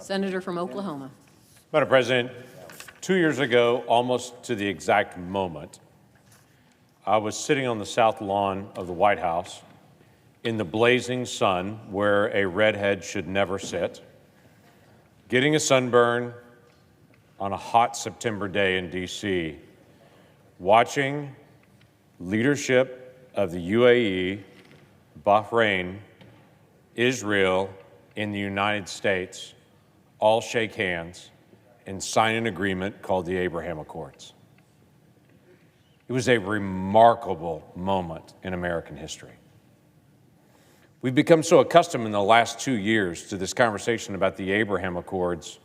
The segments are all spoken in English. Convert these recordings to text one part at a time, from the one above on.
Senator from Oklahoma. Madam President, 2 years ago, almost to the exact moment, I was sitting on the south lawn of the White House in the blazing sun where a redhead should never sit, getting a sunburn on a hot September day in D.C., watching leadership of the UAE, Bahrain, Israel, and the United States all shake hands and sign an agreement called the Abraham Accords. It was a remarkable moment in American history. We've become so accustomed in the last 2 years to this conversation about the Abraham Accords,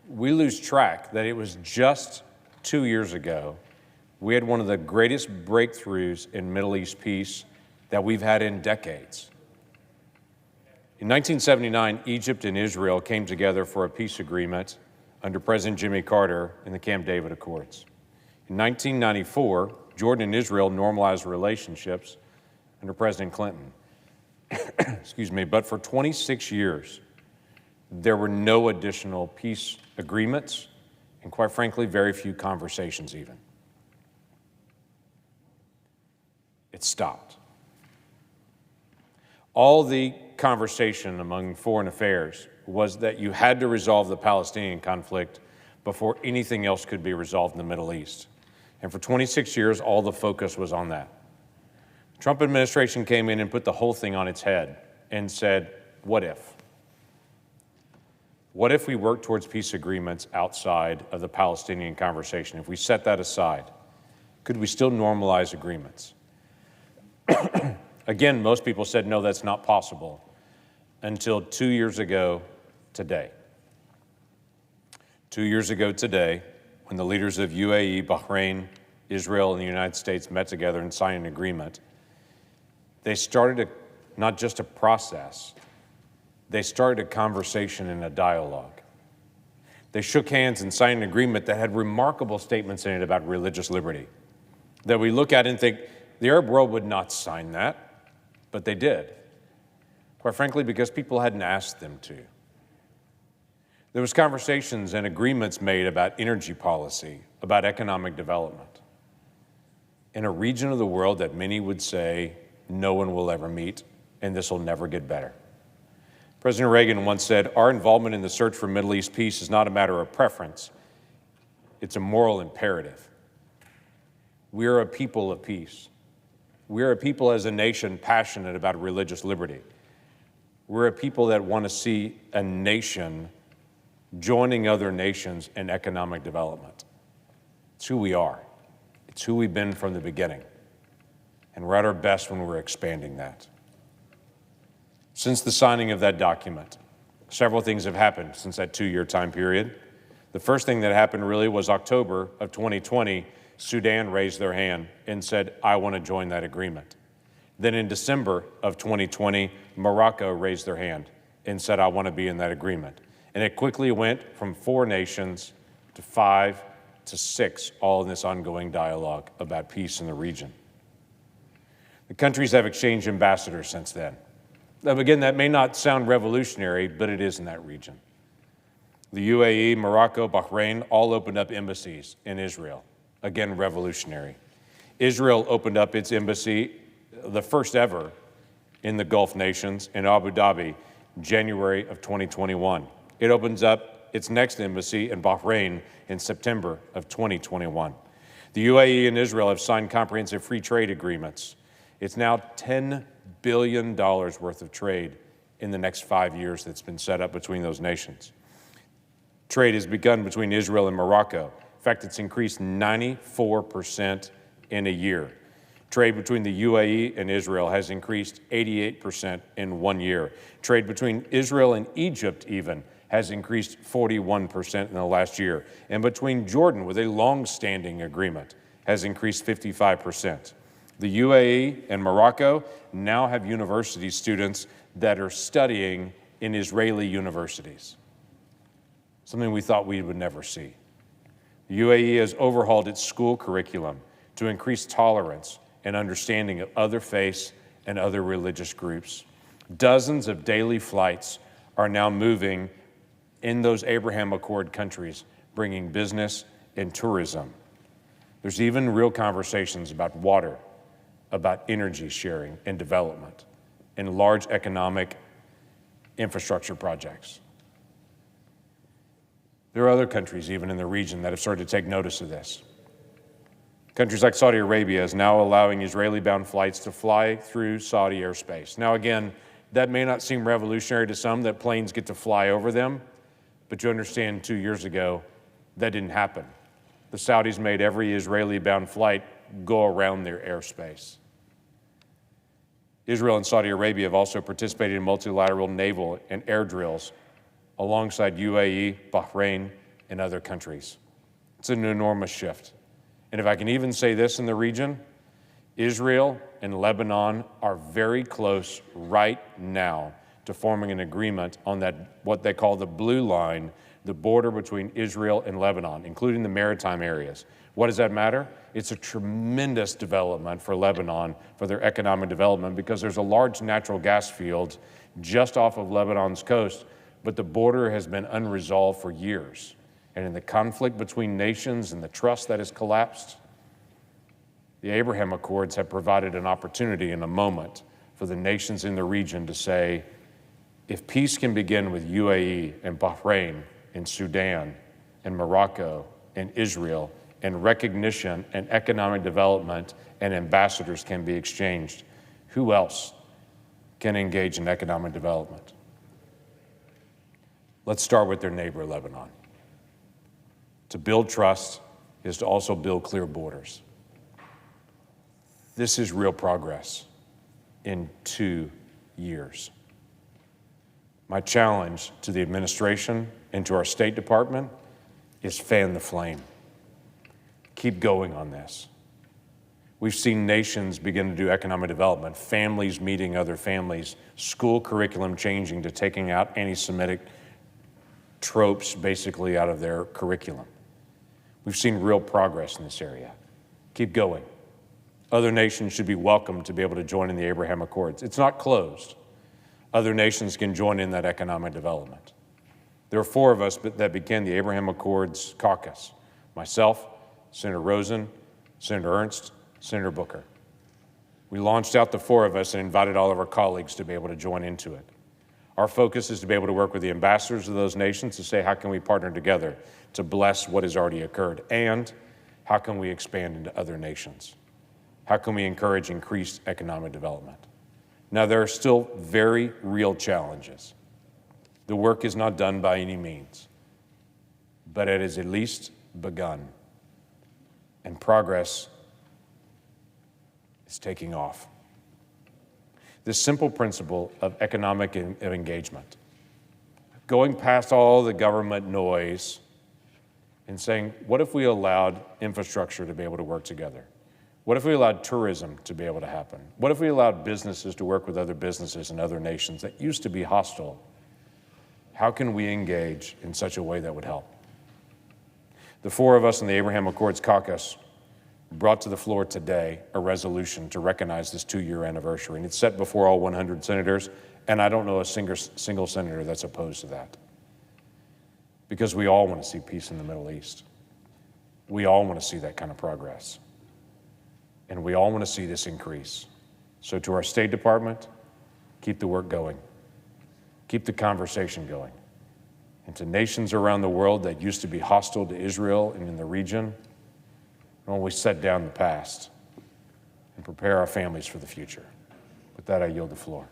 we lose track that it was just 2 years ago we had one of the greatest breakthroughs in Middle East peace that we've had in decades. In 1979, Egypt and Israel came together for a peace agreement under President Jimmy Carter in the Camp David Accords. In 1994, Jordan and Israel normalized relationships under President Clinton. Excuse me, but for 26 years, there were no additional peace agreements, and quite frankly, very few conversations even. It stopped. All the conversation among foreign affairs was that you had to resolve the Palestinian conflict before anything else could be resolved in the Middle East. And for 26 years, all the focus was on that. The Trump administration came in and put the whole thing on its head and said, what if? What if we work towards peace agreements outside of the Palestinian conversation? If we set that aside, could we still normalize agreements? Again, most people said, no, that's not possible, until 2 years ago today. 2 years ago today, when the leaders of UAE, Bahrain, Israel, and the United States met together and signed an agreement, they started not just a process, they started a conversation and a dialogue. They shook hands and signed an agreement that had remarkable statements in it about religious liberty, that we look at and think, the Arab world would not sign that, but they did. Quite frankly, because people hadn't asked them to. There was conversations and agreements made about energy policy, about economic development, in a region of the world that many would say no one will ever meet, and this will never get better. President Reagan once said, our involvement in the search for Middle East peace is not a matter of preference, it's a moral imperative. We are a people of peace. We are a people as a nation passionate about religious liberty. We're a people that want to see a nation joining other nations in economic development. It's who we are. It's who we've been from the beginning. And we're at our best when we're expanding that. Since the signing of that document, several things have happened since that 2-year time period. The first thing that happened really was October of 2020, Sudan raised their hand and said, I want to join that agreement. Then in December of 2020, Morocco raised their hand and said, I want to be in that agreement. And it quickly went from 4 nations to 5 to 6, all in this ongoing dialogue about peace in the region. The countries have exchanged ambassadors since then. Now, again, that may not sound revolutionary, but it is in that region. The UAE, Morocco, Bahrain all opened up embassies in Israel. Again, revolutionary. Israel opened up its embassy, the first ever in the Gulf nations, in Abu Dhabi, January of 2021. It opens up its next embassy in Bahrain in September of 2021. The UAE and Israel have signed comprehensive free trade agreements. It's now $10 billion worth of trade in the next 5 years that's been set up between those nations. Trade has begun between Israel and Morocco. In fact, it's increased 94% in a year. Trade between the UAE and Israel has increased 88% in 1 year. Trade between Israel and Egypt even has increased 41% in the last year. And between Jordan, with a long-standing agreement, has increased 55%. The UAE and Morocco now have university students that are studying in Israeli universities, something we thought we would never see. The UAE has overhauled its school curriculum to increase tolerance and understanding of other faiths and other religious groups. Dozens of daily flights are now moving in those Abraham Accord countries, bringing business and tourism. There's even real conversations about water, about energy sharing and development, and large economic infrastructure projects. There are other countries, even in the region, that have started to take notice of this. Countries like Saudi Arabia is now allowing Israeli-bound flights to fly through Saudi airspace. Now again, that may not seem revolutionary to some that planes get to fly over them, but you understand 2 years ago, that didn't happen. The Saudis made every Israeli-bound flight go around their airspace. Israel and Saudi Arabia have also participated in multilateral naval and air drills alongside UAE, Bahrain, and other countries. It's an enormous shift. And if I can even say this in the region, Israel and Lebanon are very close right now to forming an agreement on that, what they call the blue line, the border between Israel and Lebanon, including the maritime areas. What does that matter? It's a tremendous development for Lebanon, for their economic development, because there's a large natural gas field just off of Lebanon's coast, but the border has been unresolved for years. And in the conflict between nations and the trust that has collapsed, the Abraham Accords have provided an opportunity in a moment for the nations in the region to say, if peace can begin with UAE and Bahrain and Sudan and Morocco and Israel, and recognition and economic development and ambassadors can be exchanged, who else can engage in economic development? Let's start with their neighbor, Lebanon. To build trust is to also build clear borders. This is real progress in 2 years. My challenge to the administration and to our State Department is fan the flame. Keep going on this. We've seen nations begin to do economic development, families meeting other families, school curriculum changing to taking out anti-Semitic tropes basically out of their curriculum. We've seen real progress in this area. Keep going. Other nations should be welcome to be able to join in the Abraham Accords. It's not closed. Other nations can join in that economic development. There are 4 of us that began the Abraham Accords caucus: myself, Senator Rosen, Senator Ernst, Senator Booker. We launched out the 4 of us and invited all of our colleagues to be able to join into it. Our focus is to be able to work with the ambassadors of those nations to say, how can we partner together to bless what has already occurred? And how can we expand into other nations? How can we encourage increased economic development? Now, there are still very real challenges. The work is not done by any means, but it has at least begun, and progress is taking off. This simple principle of economic engagement, going past all the government noise and saying, what if we allowed infrastructure to be able to work together? What if we allowed tourism to be able to happen? What if we allowed businesses to work with other businesses in other nations that used to be hostile? How can we engage in such a way that would help? The 4 of us in the Abraham Accords caucus brought to the floor today a resolution to recognize this 2-year anniversary, and it's set before all 100 senators, and I don't know a single senator that's opposed to that. Because we all want to see peace in the Middle East. We all want to see that kind of progress. And we all want to see this increase. So to our State Department, keep the work going. Keep the conversation going. And to nations around the world that used to be hostile to Israel and in the region, don't always set down the past and prepare our families for the future. With that, I yield the floor.